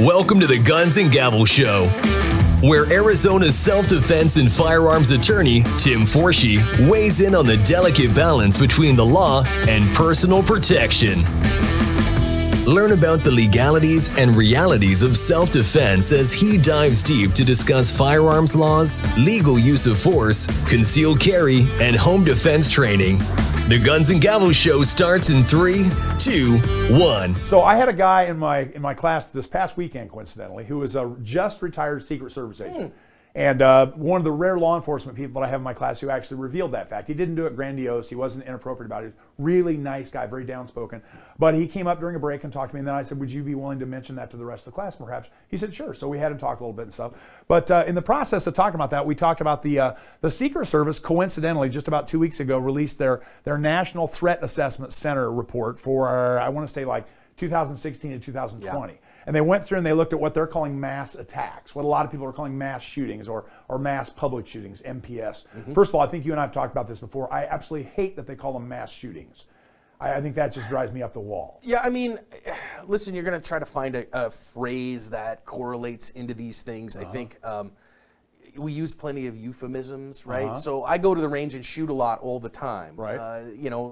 Welcome to the Guns and Gavel Show, where Arizona's self-defense and firearms attorney, Tim Forshey, weighs in on the delicate balance between the law and personal protection. Learn about the legalities and realities of self-defense as he dives deep to discuss firearms laws, legal use of force, concealed carry, and home defense training. The Guns and Gavel Show starts in 3, 2, 1. So I had a guy in my class this past weekend, coincidentally, who was a just retired Secret Service agent. And one of the rare law enforcement people that I have in my class who actually revealed that fact. He didn't do it grandiose. He wasn't inappropriate about it. Really nice guy, very downspoken. But he came up during a break and talked to me. And then I said, would you be willing to mention that to the rest of the class perhaps? He said, sure. So we had him talk a little bit and stuff. But in the process of talking about that, we talked about the Secret Service, coincidentally, just about 2 weeks ago, released their National Threat Assessment Center report for, I want to say like 2016 to 2020. Yeah. And they went through and they looked at what they're calling mass attacks, what a lot of people are calling mass shootings or mass public shootings, MPS. First of all, I think you and I have talked about this before. I absolutely hate that they call them mass shootings. I think that just drives me up the wall. Yeah, I mean, listen, you're going to try to find a phrase that correlates into these things. I think we use plenty of euphemisms, right? So I go to the range and shoot a lot all the time. Right.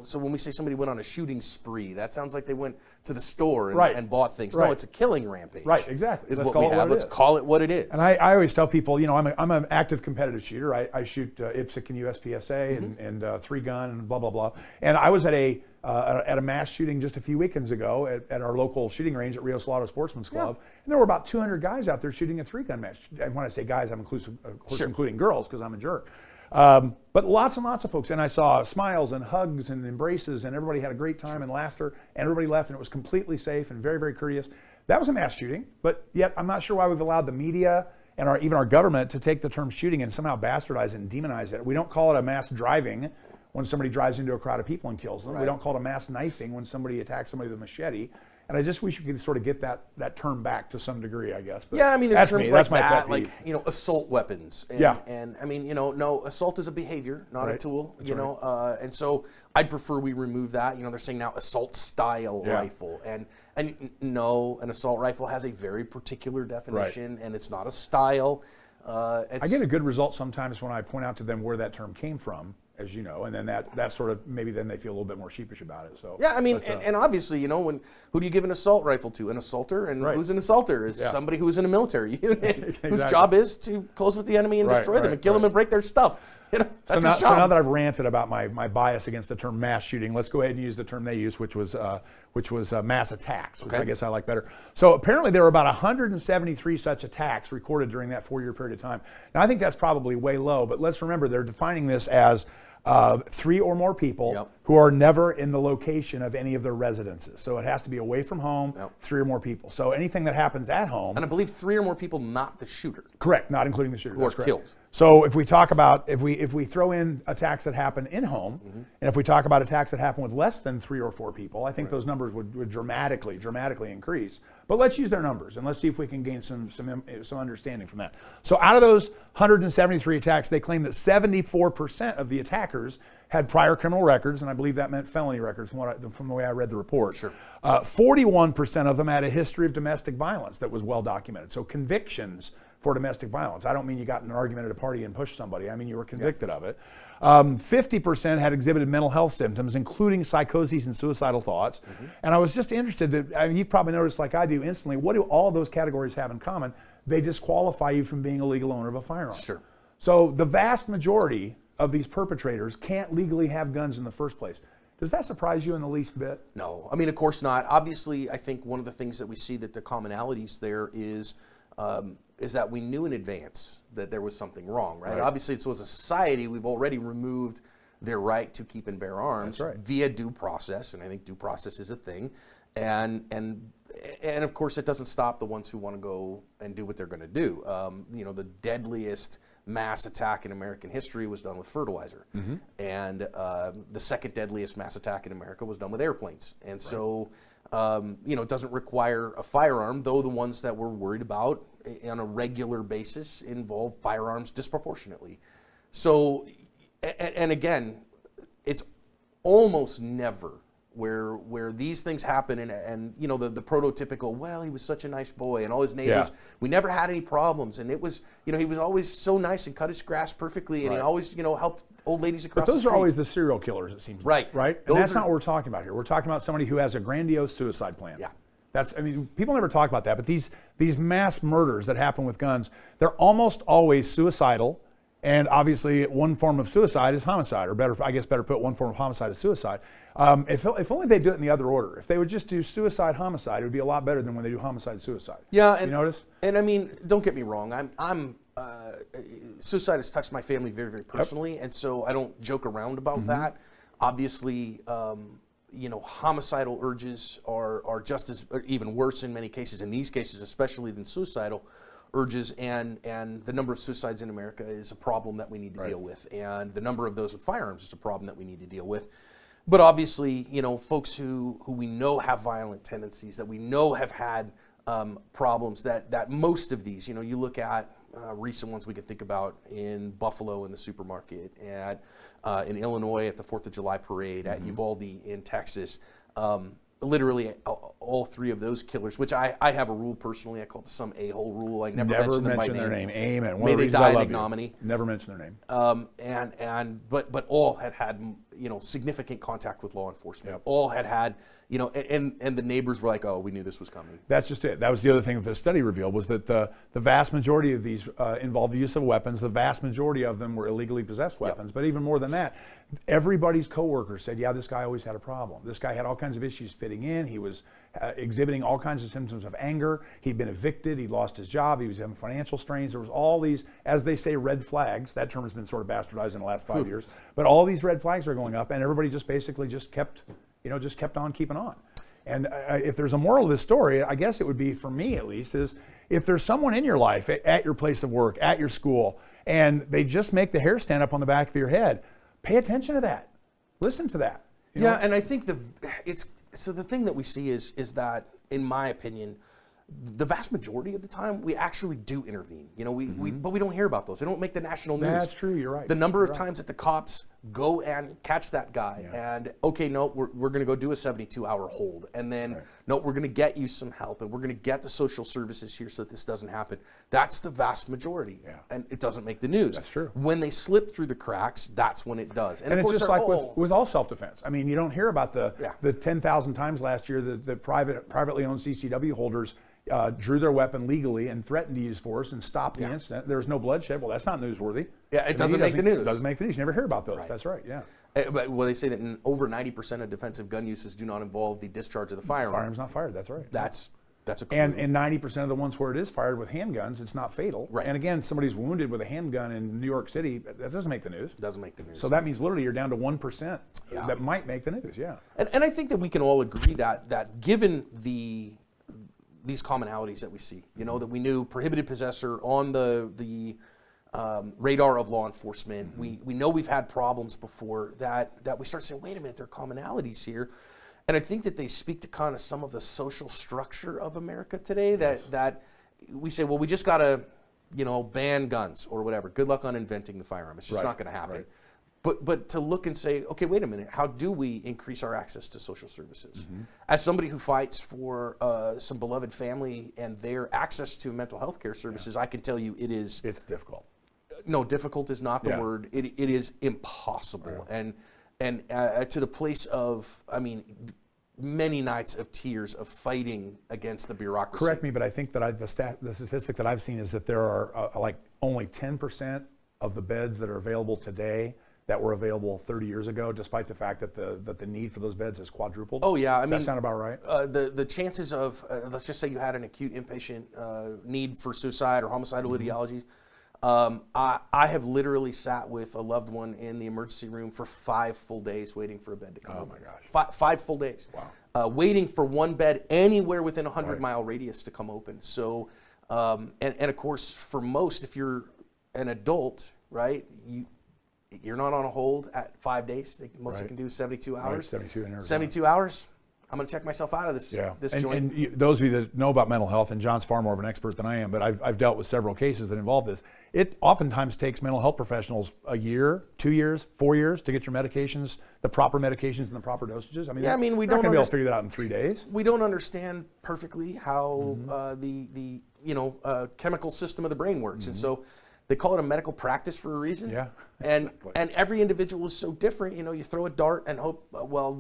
So when we say somebody went on a shooting spree, that sounds like they went to the store and bought things. Right. No, it's a killing rampage. Right, exactly. Let's call it what it is. And I always tell people, I'm an active competitive shooter. I shoot IPSC and USPSA and 3-gun and blah, blah, blah. And I was at a mass shooting just a few weekends ago at our local shooting range at Rio Salado Sportsman's Club. And there were about 200 guys out there shooting a 3-gun match. And when I say guys, I'm including girls because I'm a jerk. But lots and lots of folks. And I saw smiles and hugs and embraces, and everybody had a great time and laughter, and everybody left, and it was completely safe and very, very courteous. That was a mass shooting, but yet I'm not sure why we've allowed the media and even our government to take the term shooting and somehow bastardize it and demonize it. We don't call it a mass driving when somebody drives into a crowd of people and kills them. Right. We don't call it a mass knifing when somebody attacks somebody with a machete. And I just wish we could sort of get that term back to some degree, I guess. But yeah, I mean, there's terms like that, like assault weapons. And, and I mean, no, assault is a behavior, not a tool. And so I'd prefer we remove that. They're saying now assault style rifle, and no, an assault rifle has a very particular definition, and it's not a style. I get a good result sometimes when I point out to them where that term came from, as you know, and then that sort of, maybe then they feel a little bit more sheepish about it. So yeah, I mean, and obviously, who do you give an assault rifle to? An assalter, and who's an assaulter? Is somebody who's in a military unit whose job is to close with the enemy and destroy them and kill them and break their stuff. That's his job. So now that I've ranted about my bias against the term mass shooting, let's go ahead and use the term they use, which was mass attacks, which I guess I like better. So apparently there were about 173 such attacks recorded during that 4-year period of time. Now I think that's probably way low, but let's remember they're defining this as 3 or more people who are never in the location of any of their residences. So it has to be away from home, 3 or more people. So anything that happens at home. And I believe 3 or more people, not the shooter. Correct, not including the shooter. Who are killed. So if we talk about, if we throw in attacks that happen in home, and if we talk about attacks that happen with less than 3 or 4 people, I think those numbers would dramatically increase. But let's use their numbers and let's see if we can gain some understanding from that. So out of those 173 attacks, they claim that 74% of the attackers had prior criminal records, and I believe that meant felony records from the way I read the report. Sure. 41% of them had a history of domestic violence that was well documented. So convictions for domestic violence. I don't mean you got in an argument at a party and pushed somebody. I mean you were convicted of it. 50% had exhibited mental health symptoms, including psychoses and suicidal thoughts. And I was just interested, you've probably noticed like I do instantly, what do all of those categories have in common? They disqualify you from being a legal owner of a firearm. Sure. So the vast majority of these perpetrators can't legally have guns in the first place. Does that surprise you in the least bit? No, I mean, of course not. Obviously, I think one of the things that we see that the commonalities there is that we knew in advance that there was something wrong, right? Obviously, it's as a society, we've already removed their right to keep and bear arms via due process, and I think due process is a thing. And of course, it doesn't stop the ones who want to go and do what they're going to do. The deadliest mass attack in American history was done with fertilizer, and the second deadliest mass attack in America was done with airplanes. And so, it doesn't require a firearm, though the ones that we're worried about on a regular basis involve firearms disproportionately. So, and again, it's almost never where these things happen, and you know, the prototypical, well, he was such a nice boy, and all his neighbors, we never had any problems, and it was, you know, he was always so nice and cut his grass perfectly, and he always, you know, helped old ladies across the street. But those are always the serial killers, it seems. Right. Right? And that's not what we're talking about here. We're talking about somebody who has a grandiose suicide plan. Yeah. That's, I mean, people never talk about that, but these mass murders that happen with guns, they're almost always suicidal. And obviously, one form of suicide is homicide, or better, I guess, better put, one form of homicide is suicide. If only they do it in the other order. If they would just do suicide, homicide, it would be a lot better than when they do homicide, suicide. Yeah, and, you notice? And I mean, don't get me wrong. Suicide has touched my family very, very personally, and so I don't joke around about that. Obviously, you know, homicidal urges are just as, or even worse in many cases, in these cases especially, than suicidal urges, and the number of suicides in America is a problem that we need to deal with, and the number of those with firearms is a problem that we need to deal with. But obviously, you know, folks who we know have violent tendencies, that we know have had problems, that most of these, you know, you look at recent ones we could think about in Buffalo in the supermarket, at in Illinois at the 4th of July parade, at Uvalde in Texas. Literally all three of those killers, which I have a rule personally, I call it the some a-hole rule. I never mention them by name. Their name. Amen. May they die in ignominy. Never mention their name. But all had you know, significant contact with law enforcement. All had you know, and the neighbors were like, oh, we knew this was coming. That's just it. That was the other thing that the study revealed, was that the vast majority of these involved the use of weapons. The vast majority of them were illegally possessed weapons. But even more than that, everybody's coworkers said, yeah, this guy always had a problem. This guy had all kinds of issues fitting in. He was exhibiting all kinds of symptoms of anger. He'd been evicted. He lost his job. He was having financial strains. There was all these, as they say, red flags. That term has been sort of bastardized in the last 5 years. But all these red flags are going up, and everybody just basically just kept on keeping on. And if there's a moral of this story, I guess it would be, for me at least, is if there's someone in your life, at your place of work, at your school, and they just make the hair stand up on the back of your head, pay attention to that. Listen to that. You know? And I think the thing that we see is that, in my opinion, the vast majority of the time we actually do intervene. You know, but we don't hear about those. They don't make the national news. That's true. You're right. The number of times that the cops go and catch that guy, and okay, no, we're going to go do a 72-hour hold, and then no, we're going to get you some help, and we're going to get the social services here so that this doesn't happen. That's the vast majority, and it doesn't make the news. That's true. When they slip through the cracks, that's when it does. And of course, it's just like with all self-defense. I mean, you don't hear about the 10,000 times last year that the privately owned CCW holders drew their weapon legally and threatened to use force and stop the incident. There was no bloodshed. Well, that's not newsworthy. Yeah, it doesn't make the news. It doesn't make the news. You never hear about those. That's right, Well, they say that over 90% of defensive gun uses do not involve the discharge of the firearm. Firearm's not fired, that's right. That's a clue. And 90% of the ones where it is fired with handguns, it's not fatal. Right. And again, somebody's wounded with a handgun in New York City, that doesn't make the news. Doesn't make the news. So that means literally you're down to 1% that might make the news, And I think that we can all agree that given these commonalities that we see, you know, that we knew prohibited possessor on the radar of law enforcement. We know we've had problems before that we start saying, wait a minute, there are commonalities here. And I think that they speak to kind of some of the social structure of America today, that we say, well, we just got to, you know, ban guns or whatever. Good luck on inventing the firearm. It's just not going to happen. But to look and say, okay, wait a minute, how do we increase our access to social services? As somebody who fights for some beloved family and their access to mental health care services, I can tell you it's difficult. No, difficult is not the word. It is impossible. And to the place of, I mean, many nights of tears of fighting against the bureaucracy. Correct me, but I think that the statistic that I've seen is that there are like only 10% of the beds that are available today that were available 30 years ago, despite the fact that the need for those beds has quadrupled. Oh yeah, I mean, does that sound about right? The chances of let's just say you had an acute inpatient need for suicide or homicidal ideologies. I have literally sat with a loved one in the emergency room for 5 full days waiting for a bed to come open. Oh my gosh. 5 full days. Wow. Waiting for one bed anywhere within a 100-mile radius to come open. So, and of course, for most, if you're an adult, right, you're not on a hold at 5 days. Most can do 72 hours. Right, 72 72 hours. I'm going to check myself out of this this and, joint. And those of you that know about mental health, and John's far more of an expert than I am, but I've dealt with several cases that involve this. It oftentimes takes mental health professionals a year, 2 years, 4 years to get your medications, the proper medications and the proper dosages. I mean, we they're don't not going to be able to figure that out in 3 days. We don't understand perfectly how the chemical system of the brain works, and so they call it a medical practice for a reason. Yeah. And every individual is so different. You throw a dart and hope,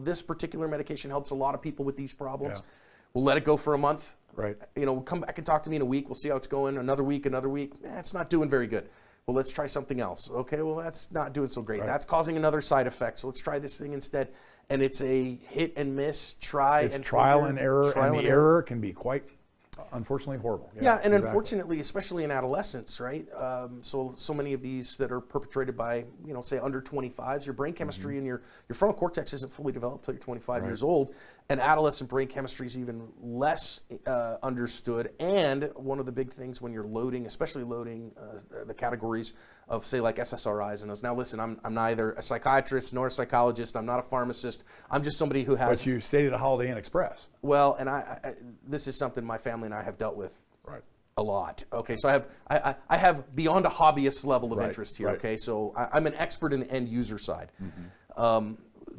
this particular medication helps a lot of people with these problems. Yeah. We'll let it go for a month. Right. We'll come back and talk to me in a week. We'll see how it's going. Another week. It's not doing very good. Well, let's try something else. Okay, well, that's not doing so great. Right. That's causing another side effect. So let's try this thing instead. And it's a hit and miss, trial and error, and the error can be quite, unfortunately, horrible. Yeah, and exactly. Unfortunately, especially in adolescence, right? So many of these that are perpetrated by, say under 25s, your brain chemistry and your frontal cortex isn't fully developed until you're 25 years old, and adolescent brain chemistry is even less understood. And one of the big things when you're loading, especially loading the categories of, say, like SSRIs and those. Now, listen, I'm neither a psychiatrist nor a psychologist. I'm not a pharmacist. I'm just somebody who has. But you stayed at a Holiday Inn Express. Well, and I this is something my family and I have dealt with a lot. Okay, so I have beyond a hobbyist level of interest here. Okay, so I'm an expert in the end user side.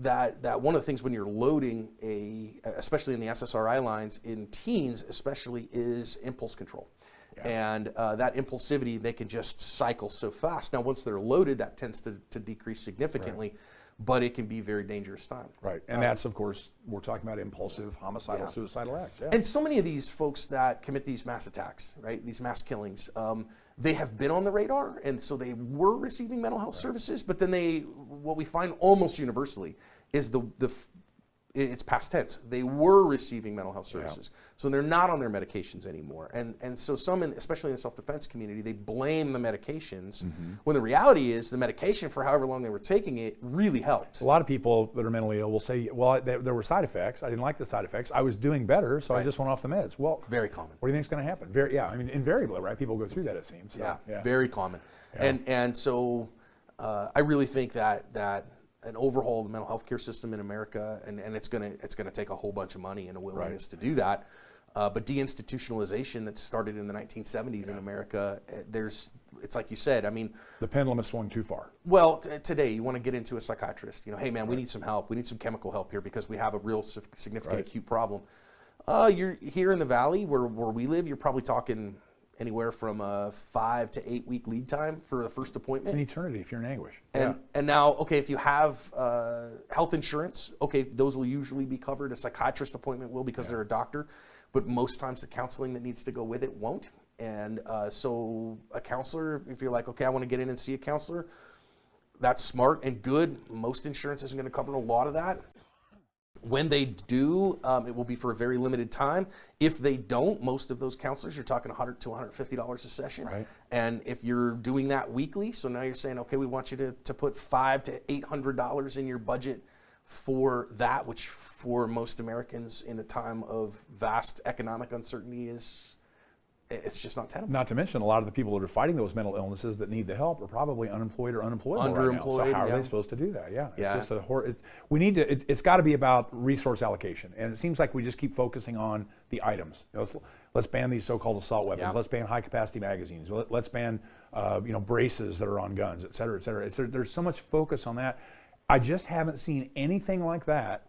That one of the things when you're loading especially in the SSRI lines in teens especially, is impulse control. And that impulsivity, they can just cycle so fast. Now, once they're loaded, that tends to decrease significantly, but it can be a very dangerous time. Right, and that's, of course, we're talking about impulsive, homicidal, suicidal acts. Yeah. And so many of these folks that commit these mass attacks, right, these mass killings, they have been on the radar, and so they were receiving mental health services, but then what we find almost universally is it's past tense. They were receiving mental health services, so they're not on their medications anymore. And so some, especially in the self-defense community, they blame the medications when the reality is the medication, for however long they were taking it, really helped. A lot of people that are mentally ill will say, well, there were side effects. I didn't like the side effects. I was doing better, so I just went off the meds. Well, very common. What do you think is going to happen? Invariably, right? People go through that, it seems. So, very common. Yeah. And so I really think that an overhaul of the mental health care system in America, and it's gonna take a whole bunch of money and a willingness to do that. But deinstitutionalization that started in the 1970s in America, it's like you said, I mean, the pendulum has swung too far. Well, today you want to get into a psychiatrist, hey man, we need some help. We need some chemical help here because we have a real significant acute problem. You're here in the Valley where we live, you're probably talking anywhere from a 5 to 8 week lead time for the first appointment. It's an eternity if you're in anguish. And now, okay, if you have health insurance, okay, those will usually be covered. A psychiatrist appointment will because they're a doctor, but most times the counseling that needs to go with it won't. And so a counselor, if you're like, okay, I want to get in and see a counselor, that's smart and good. Most insurance isn't going to cover a lot of that. When they do, it will be for a very limited time. If they don't, most of those counselors, you're talking $100 to $150 a session. Right. And if you're doing that weekly, so now you're saying, okay, we want you to put $500 to $800 in your budget for that, which for most Americans in a time of vast economic uncertainty it's just not tenable. Not to mention, a lot of the people that are fighting those mental illnesses that need the help are probably unemployed or unemployable right now. So how are they supposed to do that? It's just it's got to be about resource allocation, and it seems like we just keep focusing on the items. Let's ban these so-called assault weapons. Let's ban high-capacity magazines. Let's ban braces that are on guns, et cetera, et cetera. There's so much focus on that. I just haven't seen anything like that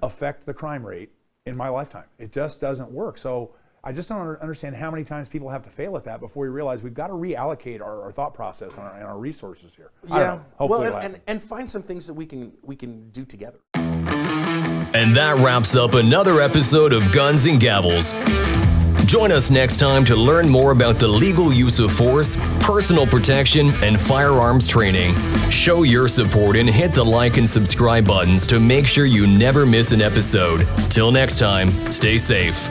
affect the crime rate in my lifetime. It just doesn't work. So I just don't understand how many times people have to fail at that before we realize we've got to reallocate our thought process and our resources here. Hopefully and find some things that we can do together. And that wraps up another episode of Guns and Gavels. Join us next time to learn more about the legal use of force, personal protection, and firearms training. Show your support and hit the like and subscribe buttons to make sure you never miss an episode. Till next time, stay safe.